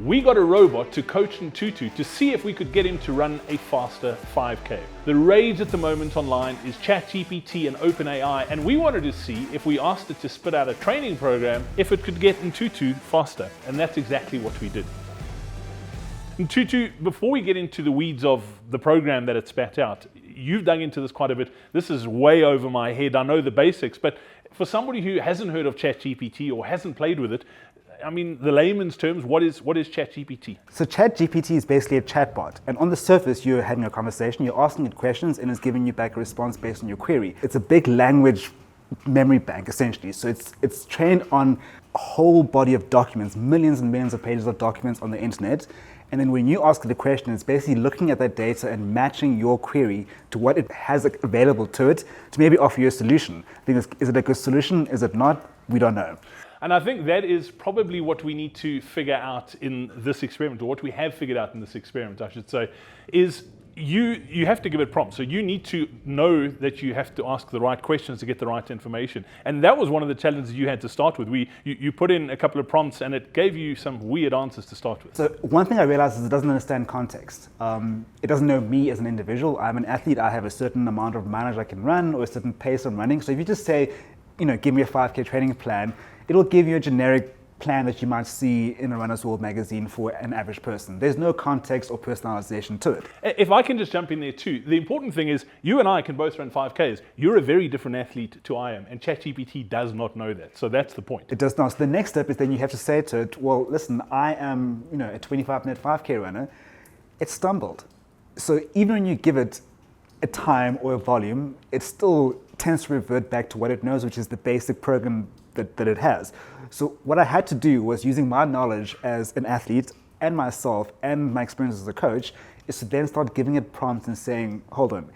We got a robot to coach Ntutu to see if we could get him to run a faster 5K. The rage at the moment online is ChatGPT and OpenAI, and we wanted to see if we asked it to spit out a training program, if it could get Ntutu faster. And that's exactly what we did. Ntutu, before we get into the weeds of the program that it spat out, you've dug into this quite a bit. This is way over my head. I know the basics, but for somebody who hasn't heard of ChatGPT or hasn't played with it, I mean, the layman's terms, what is ChatGPT? So ChatGPT is basically a chatbot, and on the surface, you're having a conversation, you're asking it questions, and it's giving you back a response based on your query. It's a big language memory bank, essentially. So it's trained on a whole body of documents, millions and millions of pages of documents on the internet. And then when you ask it a question, it's basically looking at that data and matching your query to what it has available to it to maybe offer you a solution. I think, is it a good solution? Is it not? We don't know. And I think that is probably what we need to figure out in this experiment, or what we have figured out in this experiment, I should say, is you have to give it prompts. So you need to know that you have to ask the right questions to get the right information. And that was one of the challenges you had to start with. You put in a couple of prompts and it gave you some weird answers to start with. So one thing I realized is it doesn't understand context. It doesn't know me as an individual. I'm an athlete. I have a certain amount of mileage I can run or a certain pace I'm running. So if you just say, give me a 5K training plan, it'll give you a generic plan that you might see in a Runner's World magazine for an average person. There's no context or personalization to it. If I can just jump in there too, the important thing is you and I can both run 5Ks. You're a very different athlete to I am, and ChatGPT does not know that. So that's the point. It does not. So the next step is then you have to say to it, well, listen, I am a 25-minute 5K runner. It stumbled. So even when you give it a time or a volume, it still tends to revert back to what it knows, which is the basic program that it has. So what I had to do was, using my knowledge as an athlete and myself and my experience as a coach, is to then start giving it prompts and saying, hold on,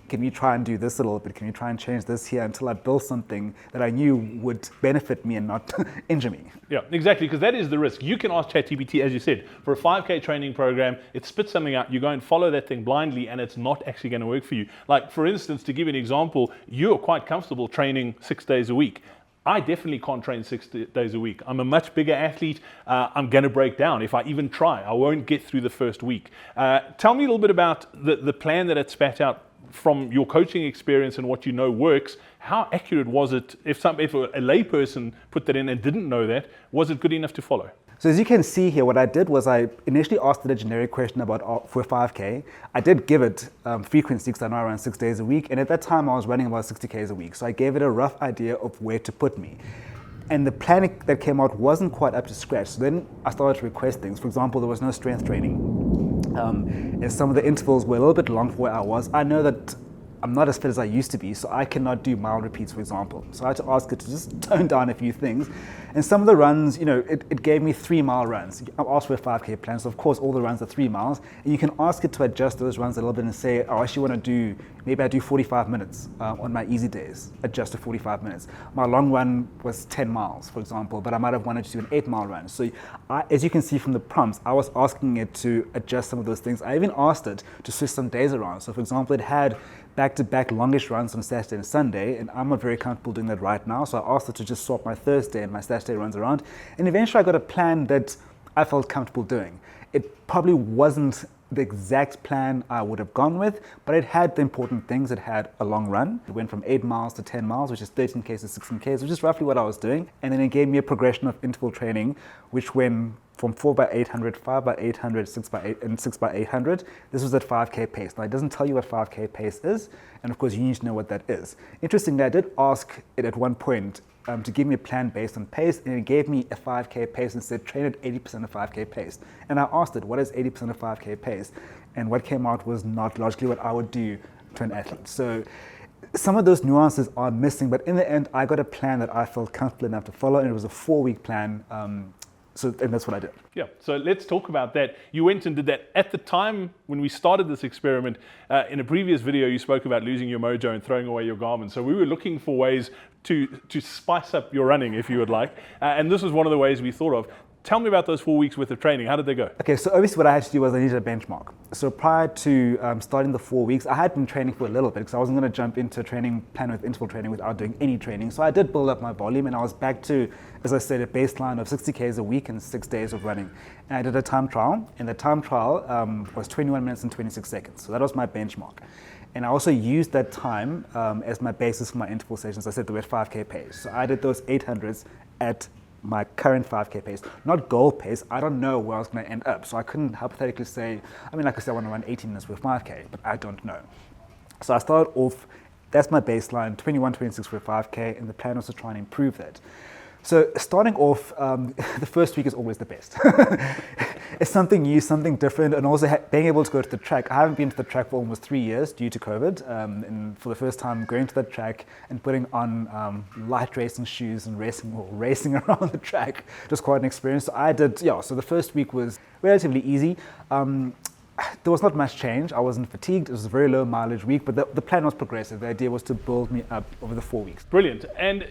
can you try and do this a little bit? Can you try and change this here, until I built something that I knew would benefit me and not injure me? Yeah, exactly, because that is the risk. You can ask ChatGPT, as you said, for a 5K training program, it spits something out, you go and follow that thing blindly, and it's not actually going to work for you. Like, for instance, to give you an example, you're quite comfortable training 6 days a week. I definitely can't train 6 days a week. I'm a much bigger athlete. I'm going to break down if I even try. I won't get through the first week. Tell me a little bit about the plan that it spat out from your coaching experience and what you know works. How accurate was it? If a layperson put that in and didn't know that, was it good enough to follow? So as you can see here, what I did was I initially asked it a generic question for a 5K. I did give it frequency, because I know I run 6 days a week, and at that time I was running about 60Ks a week. So I gave it a rough idea of where to put me. And the plan that came out wasn't quite up to scratch. So then I started to request things. For example, there was no strength training. And some of the intervals were a little bit long for where I was. I know that I'm not as fit as I used to be, so I cannot do mile repeats, for example. So I had to ask it to just tone down a few things. And some of the runs, it gave me 3-mile runs. I asked for a 5K plan, so of course all the runs are 3 miles. And you can ask it to adjust those runs a little bit and say, I actually want to do, maybe I do 45 minutes on my easy days, adjust to 45 minutes. My long run was 10 miles, for example, but I might have wanted to do an 8-mile run. So as you can see from the prompts, I was asking it to adjust some of those things. I even asked it to switch some days around. So for example, it had back-to-back longish runs on Saturday and Sunday, and I'm not very comfortable doing that right now, so I asked it to just swap my Thursday and my Saturday runs around, and eventually I got a plan that I felt comfortable doing. It probably wasn't the exact plan I would have gone with, but it had the important things. It had a long run. It went from 8 miles to 10 miles, which is 13Ks to 16Ks, which is roughly what I was doing, and then it gave me a progression of interval training, which went from 4x800, 5x800, 6x8, and 6x800. This was at 5K pace. Now, it doesn't tell you what 5K pace is, and of course, you need to know what that is. Interestingly, I did ask it at one point to give me a plan based on pace, and it gave me a 5K pace and said, train at 80% of 5K pace. And I asked it, what is 80% of 5K pace? And what came out was not logically what I would do to an athlete. So some of those nuances are missing, but in the end, I got a plan that I felt comfortable enough to follow, and it was a 4-week plan. And that's what I did. Yeah, so let's talk about that. You went and did that. At the time when we started this experiment, in a previous video, you spoke about losing your mojo and throwing away your Garmin. So we were looking for ways to spice up your running, if you would like. And this was one of the ways we thought of. Tell me about those 4 weeks worth of training. How did they go? Okay, so obviously what I had to do was I needed a benchmark. So prior to starting the 4 weeks, I had been training for a little bit because I wasn't going to jump into a training plan with interval training without doing any training. So I did build up my volume and I was back to, as I said, a baseline of 60 Ks a week and 6 days of running. And I did a time trial, and the time trial was 21 minutes and 26 seconds. So that was my benchmark. And I also used that time as my basis for my interval sessions. I said they were at 5K pace. So I did those 800s at my current 5K pace, not goal pace. I don't know where I was going to end up. So I couldn't hypothetically say, like I said, I want to run 18 minutes with 5K, but I don't know. So I started off, that's my baseline, 21:26 for a 5K, and the plan was to try and improve that. So starting off, the first week is always the best. It's something new, something different, and also being able to go to the track. I haven't been to the track for almost 3 years due to COVID, and for the first time going to the track and putting on light racing shoes and racing around the track, just quite an experience. So I did, so the first week was relatively easy. There was not much change. I wasn't fatigued. It was a very low mileage week, but the plan was progressive. The idea was to build me up over the 4 weeks. Brilliant. And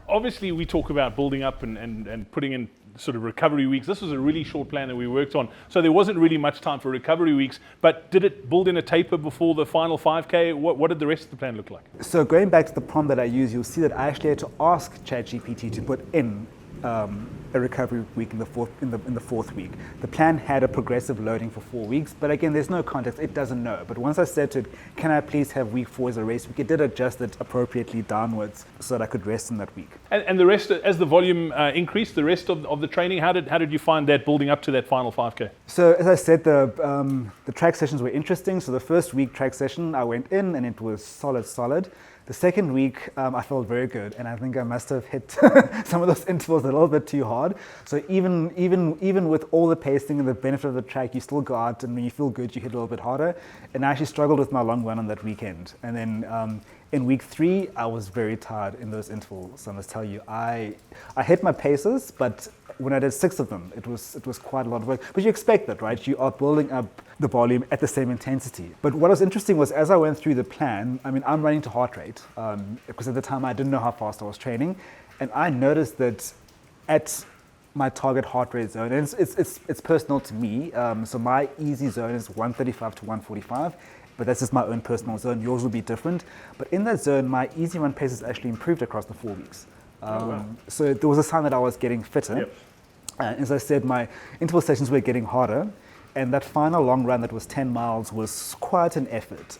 obviously we talk about building up and putting in sort of recovery weeks. This was a really short plan that we worked on, so there wasn't really much time for recovery weeks, but did it build in a taper before the final 5K? What did the rest of the plan look like? So going back to the prompt that I use, you'll see that I actually had to ask ChatGPT to put in a recovery week in the fourth week. The plan had a progressive loading for 4 weeks, but again, there's no context. It doesn't know. But once I said to it, can I please have week 4 as a race week, it did adjust it appropriately downwards so that I could rest in that week. And the rest, as the volume increased, the rest of the training, how did you find that building up to that final 5K? So as I said, the track sessions were interesting. So the first week track session, I went in and it was solid. The second week, I felt very good, and I think I must have hit some of those intervals a little bit too hard. So even with all the pacing and the benefit of the track, you still go out, and when you feel good, you hit a little bit harder. And I actually struggled with my long run on that weekend. And then in week 3, I was very tired in those intervals. I must tell you, I hit my paces, but when I did 6 of them, it was quite a lot of work. But you expect that, right? You are building up the volume at the same intensity. But what was interesting was as I went through the plan, I'm running to heart rate because at the time I didn't know how fast I was training, and I noticed that at my target heart rate zone, and it's personal to me. So my easy zone is 135 to 145. But that's just my own personal zone. Yours will be different. But in that zone, my easy run pace has actually improved across the 4 weeks. So there was a sign that I was getting fitter. Yep. As I said, my interval sessions were getting harder. And that final long run that was 10 miles was quite an effort.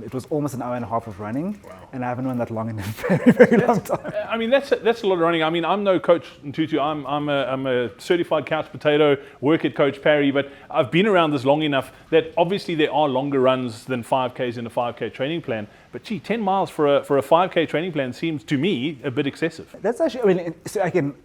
It was almost an hour and a half of running. Wow. And I haven't run that long in a very, very long time. That's a lot of running. I'm no coach, Ntutu. I'm a certified couch potato, work at Coach Parry, but I've been around this long enough that obviously there are longer runs than 5Ks in a 5K training plan. But 10 miles for a 5K training plan seems to me a bit excessive. That's actually, so I can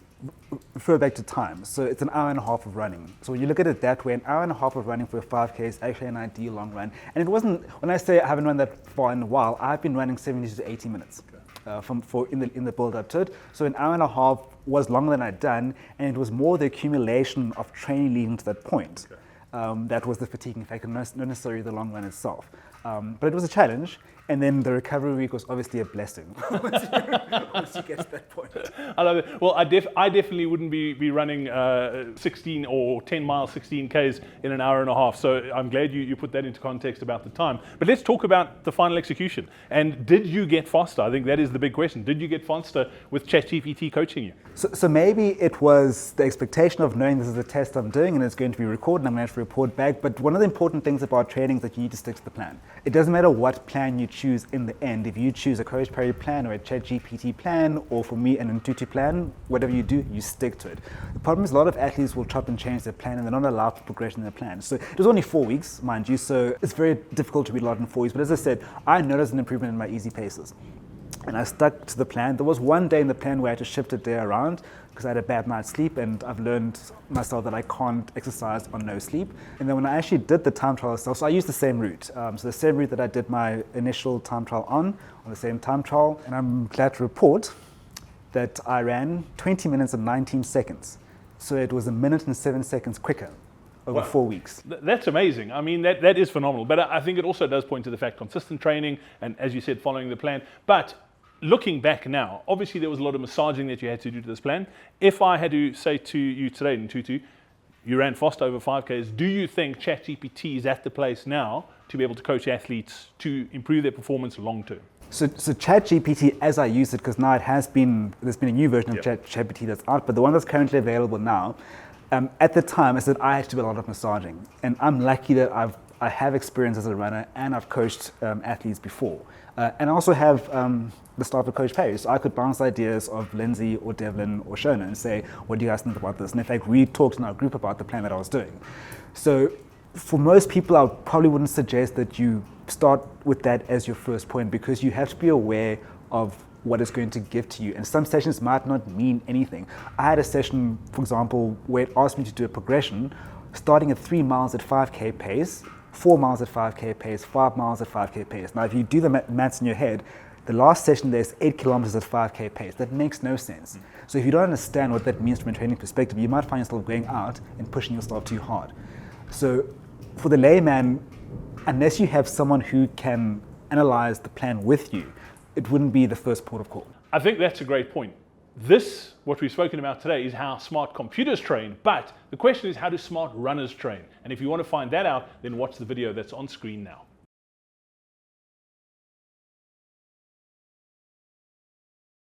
refer back to time. So it's an hour and a half of running. So when you look at it that way, an hour and a half of running for a 5K is actually an ideal long run. And it wasn't, when I say I haven't run that far in a while, I've been running 70 to 80 minutes in the build up to it. So an hour and a half was longer than I'd done, and it was more the accumulation of training leading to that point. That was the fatiguing factor, not necessarily the long run itself. But it was a challenge. And then the recovery week was obviously a blessing once you get to that point. I love it. Well, I definitely wouldn't be running 16 or 10 miles, 16 Ks in an hour and a half. So I'm glad you put that into context about the time. But let's talk about the final execution. And did you get faster? I think that is the big question. Did you get faster with ChatGPT coaching you? So maybe it was the expectation of knowing this is a test I'm doing and it's going to be recorded and I'm going to have to report back. But one of the important things about training is that you need to stick to the plan. It doesn't matter what plan you choose in the end. If you choose a Coach Parry plan or a ChatGPT plan, or for me an Ntutu plan, whatever you do, you stick to it. The problem is a lot of athletes will chop and change their plan and they're not allowed for progression in their plan. So it was only 4 weeks, mind you, so it's very difficult to read a lot in 4 weeks. But as I said, I noticed an improvement in my easy paces. And I stuck to the plan. There was one day in the plan where I had to shift a day around because I had a bad night's sleep, and I've learned myself that I can't exercise on no sleep. And then when I actually did the time trial itself, so I used the same route. So the same route that I did my initial time trial on the same time trial. And I'm glad to report that I ran 20 minutes and 19 seconds. So it was 1 minute and 7 seconds quicker over 4 weeks. That's amazing. I mean, that is phenomenal. But I think it also does point to the fact consistent training and, as you said, following the plan. But looking back now, obviously there was a lot of massaging that you had to do to this plan. If I had to say to you today, Ntutu, you ran fast over 5Ks. Do you think ChatGPT is at the place now to be able to coach athletes to improve their performance long term? So ChatGPT, as I use it, because now there's been a new version of ChatGPT that's out, but the one that's currently available now, at the time I said I had to do a lot of massaging, and I'm lucky that I have experience as a runner and I've coached athletes before, and I also have the staff of Coach Perry, so I could bounce ideas of Lindsay or Devlin or Shona and say, what do you guys think about this? And in fact, we talked in our group about the plan that I was doing. So for most people, I probably wouldn't suggest that you start with that as your first point, because you have to be aware of what it's going to give to you. And some sessions might not mean anything. I had a session, for example, where it asked me to do a progression starting at 3 miles at 5K pace, 4 miles at 5K pace, 5 miles at 5K pace. Now, if you do the maths in your head, the last session there's 8 kilometers at 5K pace. That makes no sense. So if you don't understand what that means from a training perspective, you might find yourself going out and pushing yourself too hard. So for the layman, unless you have someone who can analyze the plan with you, it wouldn't be the first port of call. I think that's a great point. This, what we've spoken about today, is how smart computers train, but the question is, how do smart runners train? And if you want to find that out, then watch the video that's on screen now.